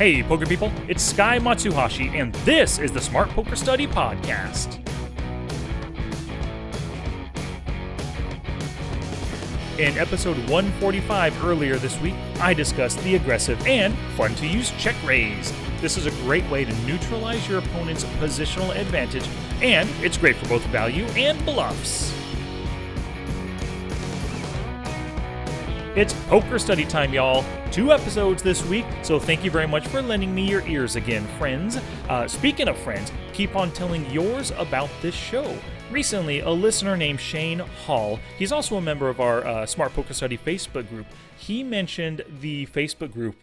Hey, poker people, it's Sky Matsuhashi, and this is the Smart Poker Study Podcast. In episode 145 earlier this week, I discussed the aggressive and fun-to-use check raise. This is a great way to neutralize your opponent's positional advantage, and it's great for both value and bluffs. It's poker study time, y'all. 2 episodes this week, so thank you very much for lending me your ears again, friends. Speaking of friends, keep on telling yours about this show. Recently, a listener named Shane Hall, he's also a member of our Smart Poker Study Facebook group, he mentioned the Facebook group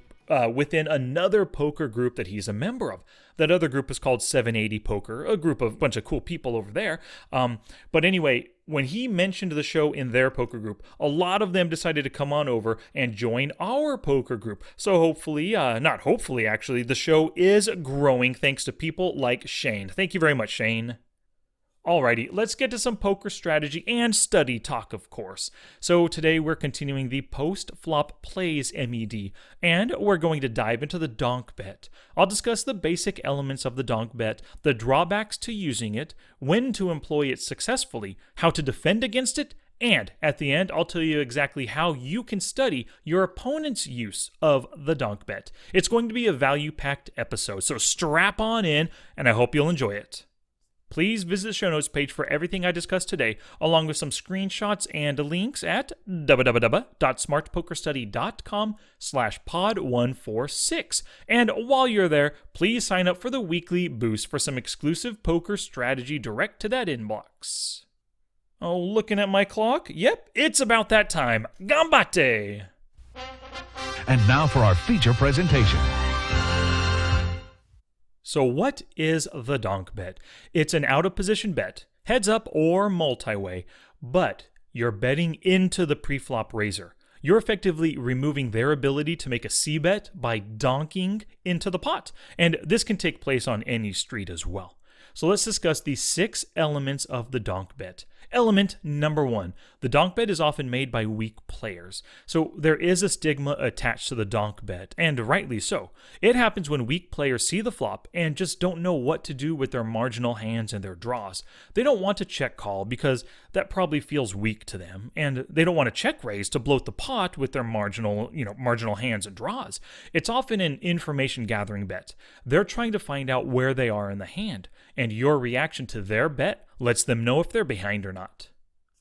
within another poker group that he's a member of. That other group is called 780 Poker, a bunch of cool people over there. But anyway, when he mentioned the show in their poker group, a lot of them decided to come on over and join our poker group. So hopefully, not hopefully actually, the show is growing thanks to people like Shane. Thank you very much, Shane. Alrighty, let's get to some poker strategy and study talk, of course. So today we're continuing the post-flop plays MED, and we're going to dive into the Donk Bet. I'll discuss the basic elements of the Donk Bet, the drawbacks to using it, when to employ it successfully, how to defend against it, and at the end, I'll tell you exactly how you can study your opponent's use of the Donk Bet. It's going to be a value-packed episode, so strap on in, and I hope you'll enjoy it. Please visit the show notes page for everything I discussed today, along with some screenshots and links at www.smartpokerstudy.com/pod146. And while you're there, please sign up for the weekly boost for some exclusive poker strategy direct to that inbox. Oh, looking at my clock? Yep, it's about that time. Gambate! And now for our feature presentation. So what is the Donk Bet? It's an out-of-position bet, heads up or multi-way, but you're betting into the pre-flop raiser. You're effectively removing their ability to make a C-bet by donking into the pot, and this can take place on any street as well. So let's discuss the 6 elements of the Donk Bet. Element number 1. The Donk Bet is often made by weak players. So there is a stigma attached to the Donk Bet, and rightly so. It happens when weak players see the flop and just don't know what to do with their marginal hands and their draws. They don't want to check call because that probably feels weak to them, and they don't want to check raise to bloat the pot with their marginal hands and draws. It's often an information gathering bet. They're trying to find out where they are in the hand, and your reaction to their bet lets them know if they're behind or not.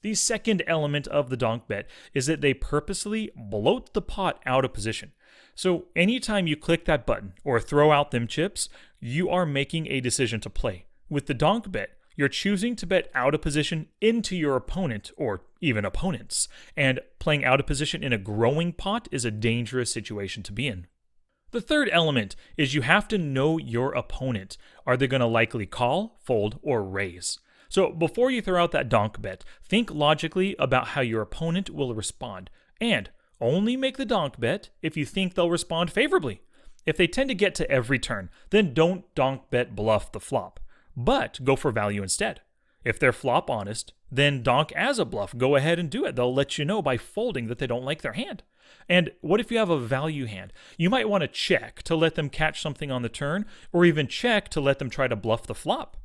The second element of the Donk Bet is that they purposely bloat the pot out of position. So anytime you click that button or throw out them chips, you are making a decision to play. With the Donk Bet, you're choosing to bet out of position into your opponent or even opponents, and playing out of position in a growing pot is a dangerous situation to be in. The third element is you have to know your opponent. Are they going to likely call, fold, or raise? So before you throw out that Donk Bet, think logically about how your opponent will respond, and only make the Donk Bet if you think they'll respond favorably. If they tend to get to every turn, then don't Donk Bet bluff the flop, but go for value instead. If they're flop honest, then donk as a bluff. Go ahead and do it. They'll let you know by folding that they don't like their hand. And what if you have a value hand? You might want to check to let them catch something on the turn, or even check to let them try to bluff the flop.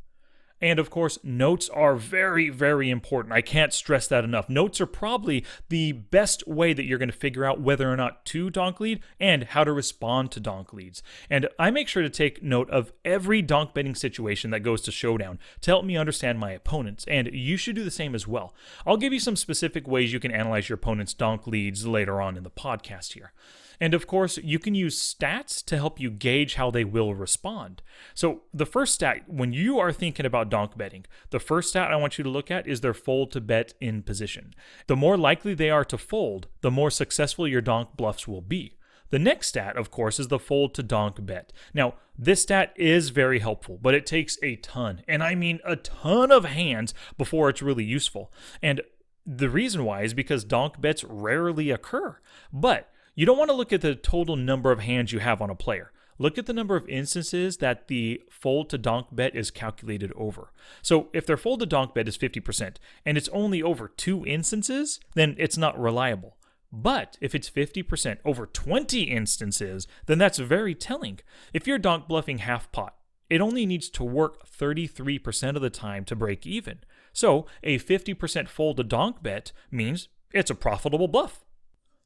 And of course, notes are very, very important. I can't stress that enough. Notes are probably the best way that you're going to figure out whether or not to donk lead and how to respond to donk leads. And I make sure to take note of every donk betting situation that goes to showdown to help me understand my opponents, and you should do the same as well. I'll give you some specific ways you can analyze your opponent's donk leads later on in the podcast here. And of course, you can use stats to help you gauge how they will respond. So the first stat, when you are thinking about donk betting, the first stat I want you to look at is their fold to bet in position. The more likely they are to fold, the more successful your donk bluffs will be. The next stat, of course, is the fold to donk bet. Now, this stat is very helpful, but it takes a ton, and I mean a ton of hands before it's really useful. And the reason why is because donk bets rarely occur. But you don't want to look at the total number of hands you have on a player. Look at the number of instances that the fold to donk bet is calculated over. So if their fold to donk bet is 50% and it's only over 2 instances, then it's not reliable. But if it's 50% over 20 instances, then that's very telling. If you're donk bluffing half pot, it only needs to work 33% of the time to break even. So a 50% fold to donk bet means it's a profitable bluff.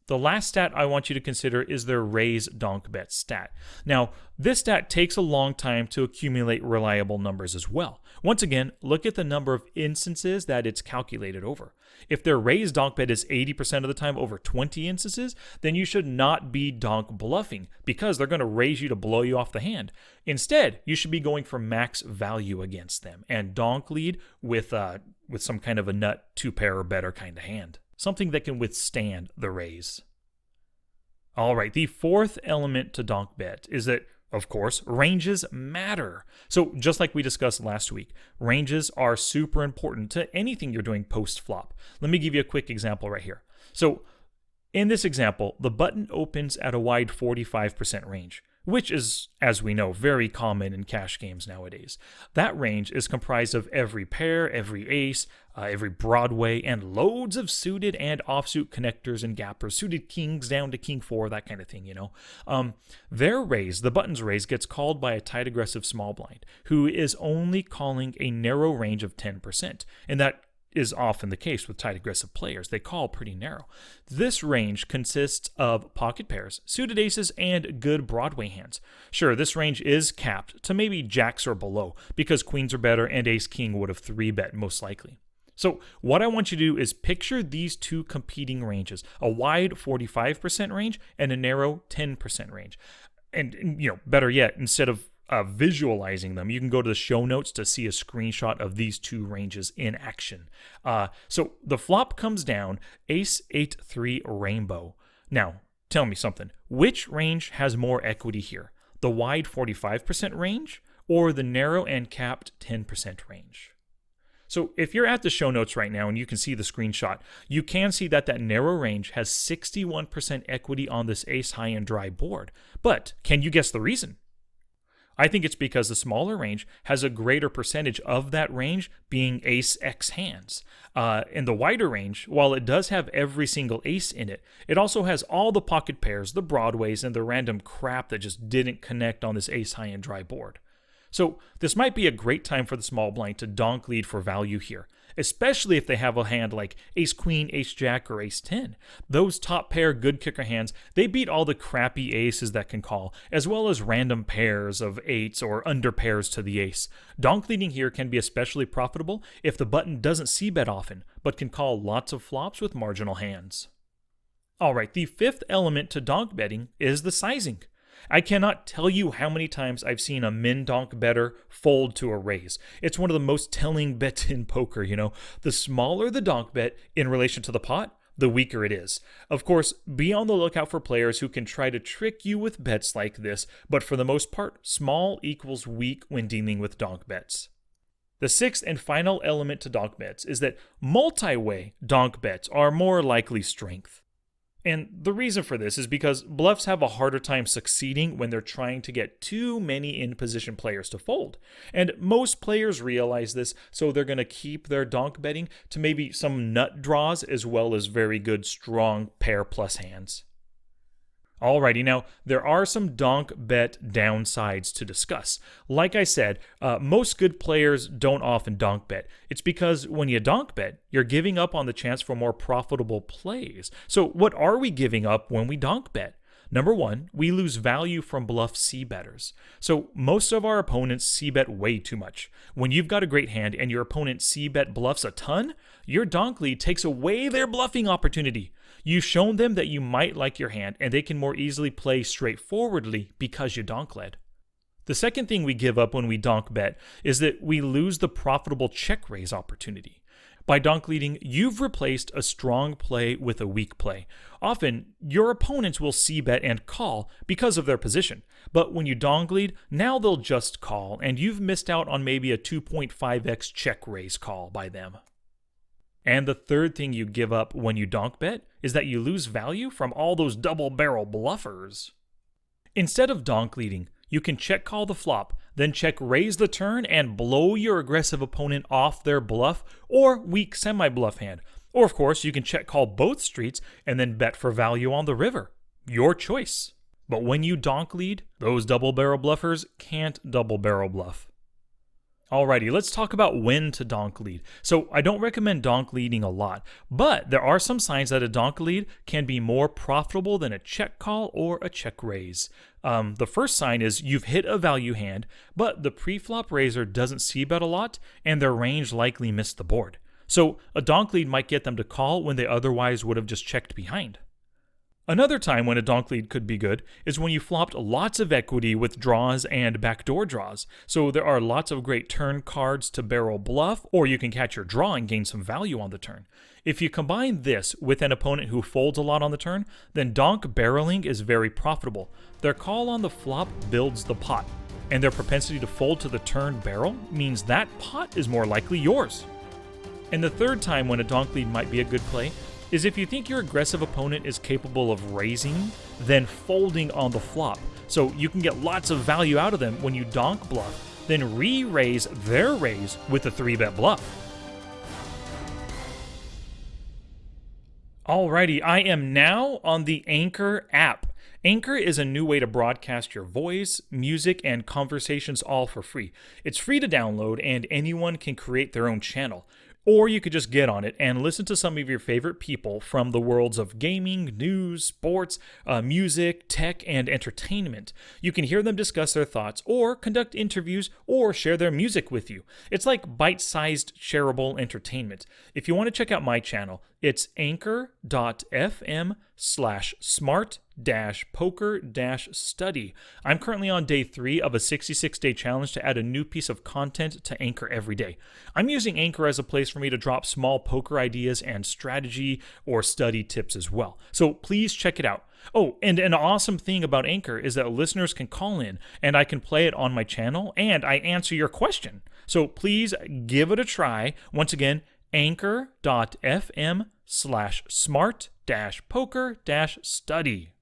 The last stat I want you to consider is their raise donk bet stat. Now, this stat takes a long time to accumulate reliable numbers as well. Once again, look at the number of instances that it's calculated over. If their raise donk bet is 80% of the time over 20 instances, then you should not be donk bluffing because they're going to raise you to blow you off the hand. Instead, you should be going for max value against them and donk lead with some kind of a nut 2-pair or better kind of hand. Something that can withstand the raise. All right, the fourth element to donk bet is that, of course, ranges matter. So just like we discussed last week, ranges are super important to anything you're doing post-flop. Let me give you a quick example right here. So in this example, the button opens at a wide 45% range, which is, as we know, very common in cash games nowadays. That range is comprised of every pair, every ace, every Broadway, and loads of suited and offsuit connectors and gappers, suited kings down to king 4, that kind of thing, Their raise, the button's raise, gets called by a tight aggressive small blind, who is only calling a narrow range of 10%, and that is often the case with tight aggressive players. They call pretty narrow. This range consists of pocket pairs, suited aces, and good Broadway hands. Sure, this range is capped to maybe jacks or below because queens are better and ace-king would have 3-bet most likely. So what I want you to do is picture these two competing ranges, a wide 45% range and a narrow 10% range. And better yet, instead of visualizing them, you can go to the show notes to see a screenshot of these two ranges in action. So the flop comes down, ace 8-3 rainbow. Now, tell me something. Which range has more equity here? The wide 45% range or the narrow and capped 10% range? So if you're at the show notes right now and you can see the screenshot, you can see that narrow range has 61% equity on this ace high and dry board. But can you guess the reason? I think it's because the smaller range has a greater percentage of that range being ace-x hands. In the wider range, while it does have every single ace in it, it also has all the pocket pairs, the Broadways, and the random crap that just didn't connect on this ace high and dry board. So this might be a great time for the small blind to donk lead for value here, especially if they have a hand like ace-queen, ace-jack, or ace-10. Those top pair good kicker hands, they beat all the crappy aces that can call, as well as random pairs of eights or under pairs to the ace. Donk leading here can be especially profitable if the button doesn't c-bet often, but can call lots of flops with marginal hands. Alright, the fifth element to donk betting is the sizing. I cannot tell you how many times I've seen a min donk better fold to a raise. It's one of the most telling bets in poker, The smaller the donk bet in relation to the pot, the weaker it is. Of course, be on the lookout for players who can try to trick you with bets like this, but for the most part, small equals weak when dealing with donk bets. The sixth and final element to donk bets is that multi-way donk bets are more likely strength. And the reason for this is because bluffs have a harder time succeeding when they're trying to get too many in-position players to fold. And most players realize this, so they're going to keep their donk betting to maybe some nut draws as well as very good strong pair plus hands. Alrighty, now there are some donk bet downsides to discuss. Like I said, most good players don't often donk bet. It's because when you donk bet, you're giving up on the chance for more profitable plays. So what are we giving up when we donk bet? Number one, we lose value from bluff c-betters. So most of our opponents c-bet way too much. When you've got a great hand and your opponent c-bet bluffs a ton, your donk lead takes away their bluffing opportunity. You've shown them that you might like your hand and they can more easily play straightforwardly because you donk led. The second thing we give up when we donk bet is that we lose the profitable check raise opportunity. By donk leading, you've replaced a strong play with a weak play. Often, your opponents will c-bet and call because of their position. But when you donk lead, now they'll just call, and you've missed out on maybe a 2.5x check raise call by them. And the third thing you give up when you donk bet is that you lose value from all those double barrel bluffers. Instead of donk leading, you can check call the flop, then check raise the turn and blow your aggressive opponent off their bluff or weak semi-bluff hand. Or of course, you can check call both streets and then bet for value on the river. Your choice. But when you donk lead, those double barrel bluffers can't double barrel bluff. Alrighty, let's talk about when to donk lead. So I don't recommend donk leading a lot, but there are some signs that a donk lead can be more profitable than a check call or a check raise. The first sign is you've hit a value hand, but the pre-flop raiser doesn't c-bet a lot, and their range likely missed the board. So a donk lead might get them to call when they otherwise would have just checked behind. Another time when a donk lead could be good is when you flopped lots of equity with draws and backdoor draws. So there are lots of great turn cards to barrel bluff, or you can catch your draw and gain some value on the turn. If you combine this with an opponent who folds a lot on the turn, then donk barreling is very profitable. Their call on the flop builds the pot, and their propensity to fold to the turn barrel means that pot is more likely yours. And the third time when a donk lead might be a good play is if you think your aggressive opponent is capable of raising, then folding on the flop. So you can get lots of value out of them when you donk bluff, then re-raise their raise with a 3-bet bluff. Alrighty, I am now on the Anchor app. Anchor is a new way to broadcast your voice, music, and conversations all for free. It's free to download, and anyone can create their own channel. Or you could just get on it and listen to some of your favorite people from the worlds of gaming, news, sports, music, tech, and entertainment. You can hear them discuss their thoughts or conduct interviews or share their music with you. It's like bite-sized shareable entertainment. If you want to check out my channel, it's anchor.fm/smart-poker-study. I'm currently on day 3 of a 66-day challenge to add a new piece of content to Anchor every day. I'm using Anchor as a place for me to drop small poker ideas and strategy or study tips as well. So please check it out. Oh, and an awesome thing about Anchor is that listeners can call in and I can play it on my channel and I answer your question. So please give it a try. Once again, anchor.fm/smart-poker-study.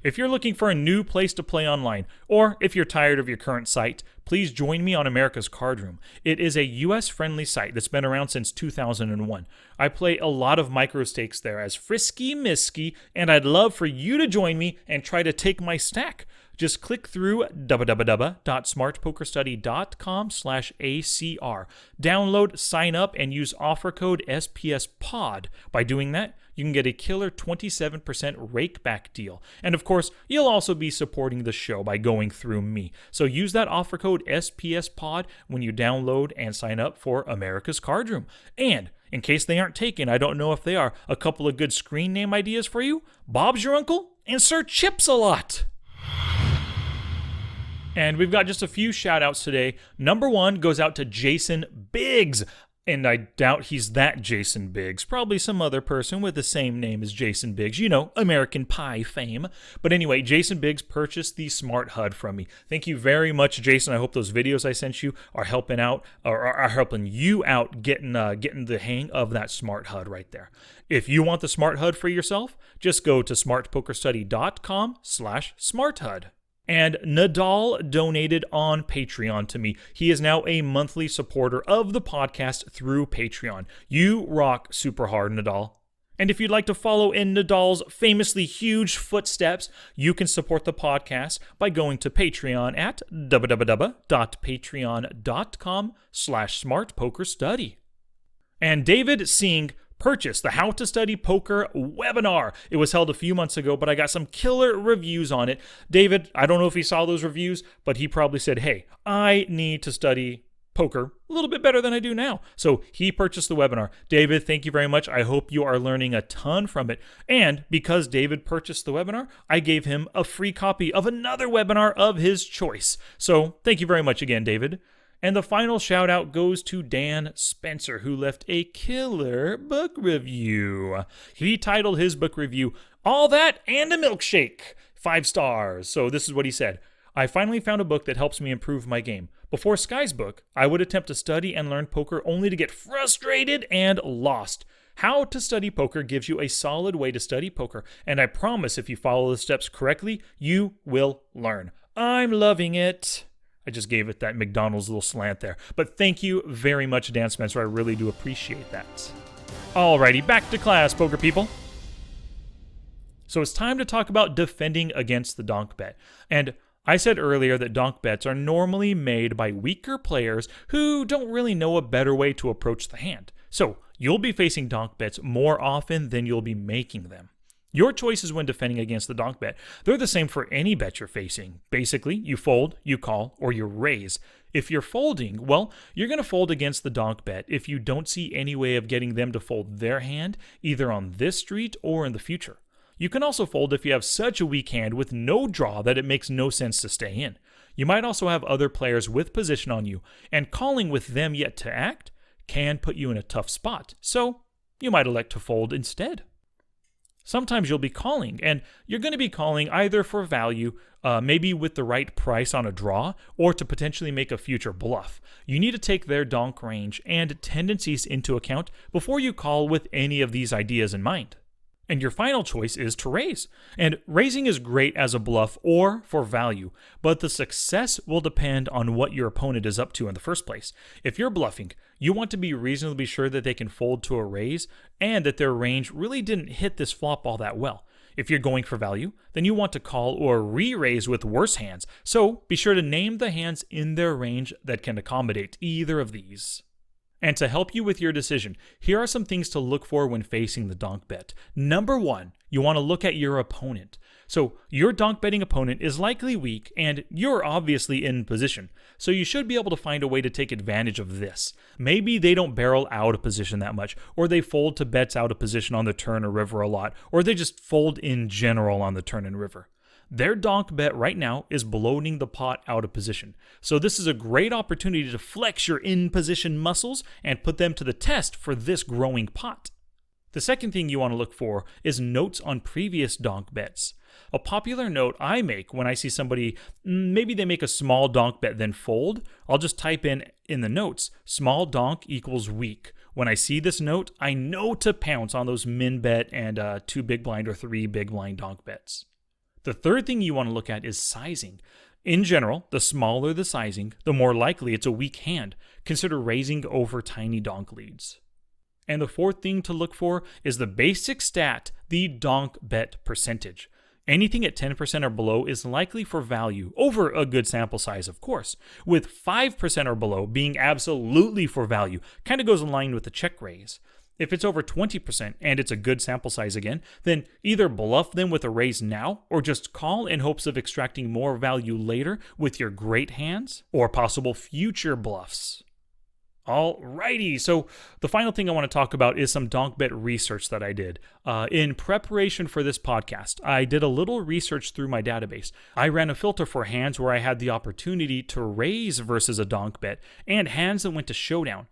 If you're looking for a new place to play online, or if you're tired of your current site, please join me on America's Card Room. It is a US-friendly site that's been around since 2001. I play a lot of micro stakes there as Frisky Misky, and I'd love for you to join me and try to take my stack. Just click through www.smartpokerstudy.com/ACR. Download, sign up, and use offer code SPSPOD. By doing that, you can get a killer 27% rakeback deal. And of course, you'll also be supporting the show by going through me. So use that offer code SPSPOD when you download and sign up for America's Card Room. And in case they aren't taken, I don't know if they are, a couple of good screen name ideas for you. Bob's your uncle and Sir Chips-a-Lot. And we've got just a few shout outs today. Number 1 goes out to Jason Biggs. And I doubt he's that Jason Biggs. Probably some other person with the same name as Jason Biggs. You know, American Pie fame. But anyway, Jason Biggs purchased the Smart HUD from me. Thank you very much, Jason. I hope those videos I sent you are helping out, or are helping you out getting the hang of that Smart HUD right there. If you want the Smart HUD for yourself, just go to smartpokerstudy.com/smarthud. And Nadal donated on Patreon to me. He is now a monthly supporter of the podcast through Patreon. You rock super hard, Nadal. And if you'd like to follow in Nadal's famously huge footsteps, you can support the podcast by going to Patreon at www.patreon.com/smartpokerstudy. And David Singh purchased the How to Study Poker webinar. It was held a few months ago, but I got some killer reviews on it. David, I don't know if he saw those reviews, but he probably said, hey, I need to study poker a little bit better than I do now. So he purchased the webinar. David, thank you very much. I hope you are learning a ton from it. And because David purchased the webinar, I gave him a free copy of another webinar of his choice. So thank you very much again, David. And the final shout out goes to Dan Spencer, who left a killer book review. He titled his book review, All That and a Milkshake, 5 stars. So this is what he said. I finally found a book that helps me improve my game. Before Sky's book, I would attempt to study and learn poker only to get frustrated and lost. How to Study Poker gives you a solid way to study poker, and I promise if you follow the steps correctly, you will learn. I'm loving it. I just gave it that McDonald's little slant there. But thank you very much, Dan Spencer. I really do appreciate that. Alrighty, back to class, poker people. So it's time to talk about defending against the donk bet. And I said earlier that donk bets are normally made by weaker players who don't really know a better way to approach the hand. So you'll be facing donk bets more often than you'll be making them. Your choices when defending against the donk bet, they're the same for any bet you're facing. Basically, you fold, you call, or you raise. If you're folding, well, you're going to fold against the donk bet if you don't see any way of getting them to fold their hand, either on this street or in the future. You can also fold if you have such a weak hand with no draw that it makes no sense to stay in. You might also have other players with position on you, and calling with them yet to act can put you in a tough spot, so you might elect to fold instead. Sometimes you'll be calling, and you're going to be calling either for value, maybe with the right price on a draw, or to potentially make a future bluff. You need to take their donk range and tendencies into account before you call with any of these ideas in mind. And your final choice is to raise. And raising is great as a bluff or for value, but the success will depend on what your opponent is up to in the first place. If you're bluffing, you want to be reasonably sure that they can fold to a raise and that their range really didn't hit this flop all that well. If you're going for value, then you want to call or re-raise with worse hands, so be sure to name the hands in their range that can accommodate either of these. And to help you with your decision, here are some things to look for when facing the donk bet. Number 1, you want to look at your opponent. So your donk betting opponent is likely weak and you're obviously in position. So you should be able to find a way to take advantage of this. Maybe they don't barrel out of position that much, or they fold to bets out of position on the turn or river a lot, or they just fold in general on the turn and river. Their donk bet right now is bloating the pot out of position. So this is a great opportunity to flex your in-position muscles and put them to the test for this growing pot. The second thing you want to look for is notes on previous donk bets. A popular note I make when I see somebody, maybe they make a small donk bet then fold, I'll just type in the notes, small donk equals weak. When I see this note, I know to pounce on those min bet and 2 big blind or 3 big blind donk bets. The third thing you want to look at is sizing. In general, the smaller the sizing, the more likely it's a weak hand. Consider raising over tiny donk leads. And the fourth thing to look for is the basic stat, the donk bet percentage. Anything at 10% or below is likely for value, over a good sample size, of course, with 5% or below being absolutely for value. Kind of goes in line with the check raise. If it's over 20% and it's a good sample size again, then either bluff them with a raise now or just call in hopes of extracting more value later with your great hands or possible future bluffs. Alrighty, so the final thing I want to talk about is some Donk Bet research that I did. In preparation for this podcast, I did a little research through my database. I ran a filter for hands where I had the opportunity to raise versus a Donk Bet and hands that went to showdown.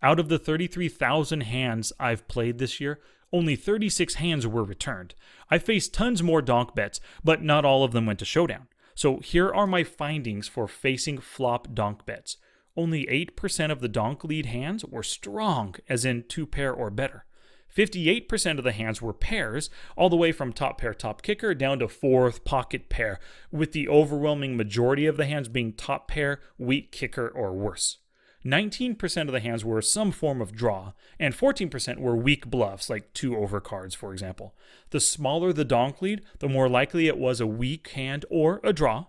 Out of the 33,000 hands I've played this year, only 36 hands were returned. I faced tons more donk bets, but not all of them went to showdown. So here are my findings for facing flop donk bets. Only 8% of the donk lead hands were strong, as in 2 pair or better. 58% of the hands were pairs, all the way from top pair, top kicker down to 4th pocket pair, with the overwhelming majority of the hands being top pair, weak kicker, or worse. 19% of the hands were some form of draw, and 14% were weak bluffs, like 2 overcards, for example. The smaller the donk lead, the more likely it was a weak hand or a draw.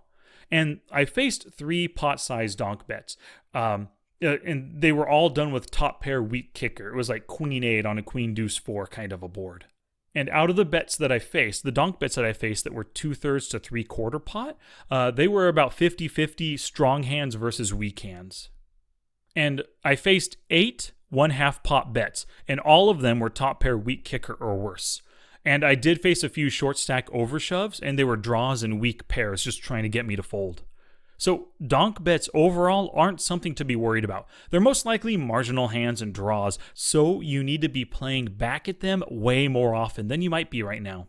And I faced 3 pot-sized donk bets, and they were all done with top pair weak kicker. It was like queen 8 on a queen deuce 4 kind of a board. And out of the bets that I faced, the donk bets that I faced that were 2/3 to 3/4 pot, they were about 50-50 strong hands versus weak hands. And I faced 8 1/2 pot bets, and all of them were top pair weak kicker or worse. And I did face a few short stack overshoves, and they were draws and weak pairs just trying to get me to fold. So donk bets overall aren't something to be worried about. They're most likely marginal hands and draws, so you need to be playing back at them way more often than you might be right now.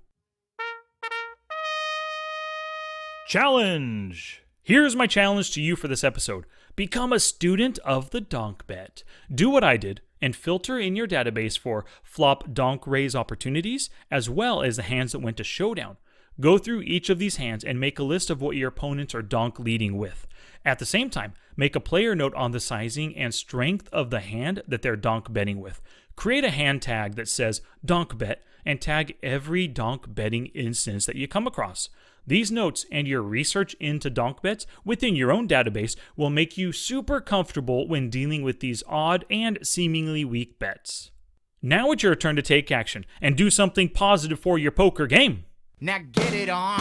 Challenge! Here's my challenge to you for this episode. Become a student of the Donk Bet. Do what I did and filter in your database for flop donk raise opportunities as well as the hands that went to showdown. Go through each of these hands and make a list of what your opponents are donk leading with. At the same time, make a player note on the sizing and strength of the hand that they're donk betting with. Create a hand tag that says donk bet and tag every donk betting instance that you come across. These notes and your research into donk bets within your own database will make you super comfortable when dealing with these odd and seemingly weak bets. Now it's your turn to take action and do something positive for your poker game. Now get it on.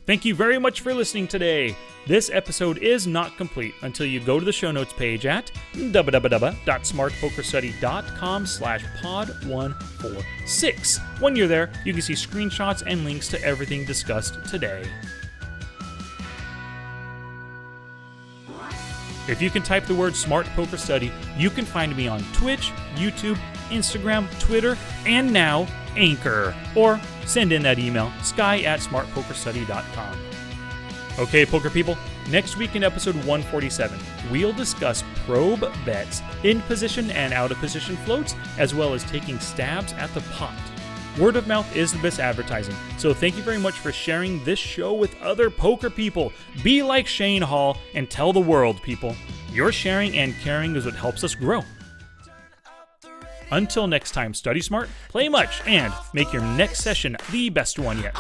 Thank you very much for listening today. This episode is not complete until you go to the show notes page at www.smartpokerstudy.com/pod146. When you're there, you can see screenshots and links to everything discussed today. If you can type the word Smart Poker Study, you can find me on Twitch, YouTube, Instagram, Twitter, and now Anchor. Or send in that email, sky@smartpokerstudy.com. Okay, poker people, next week in episode 147, we'll discuss probe bets, in position and out of position floats, as well as taking stabs at the pot. Word of mouth is the best advertising, so thank you very much for sharing this show with other poker people. Be like Shane Hall and tell the world, people. Your sharing and caring is what helps us grow. Until next time, study smart, play much, and make your next session the best one yet.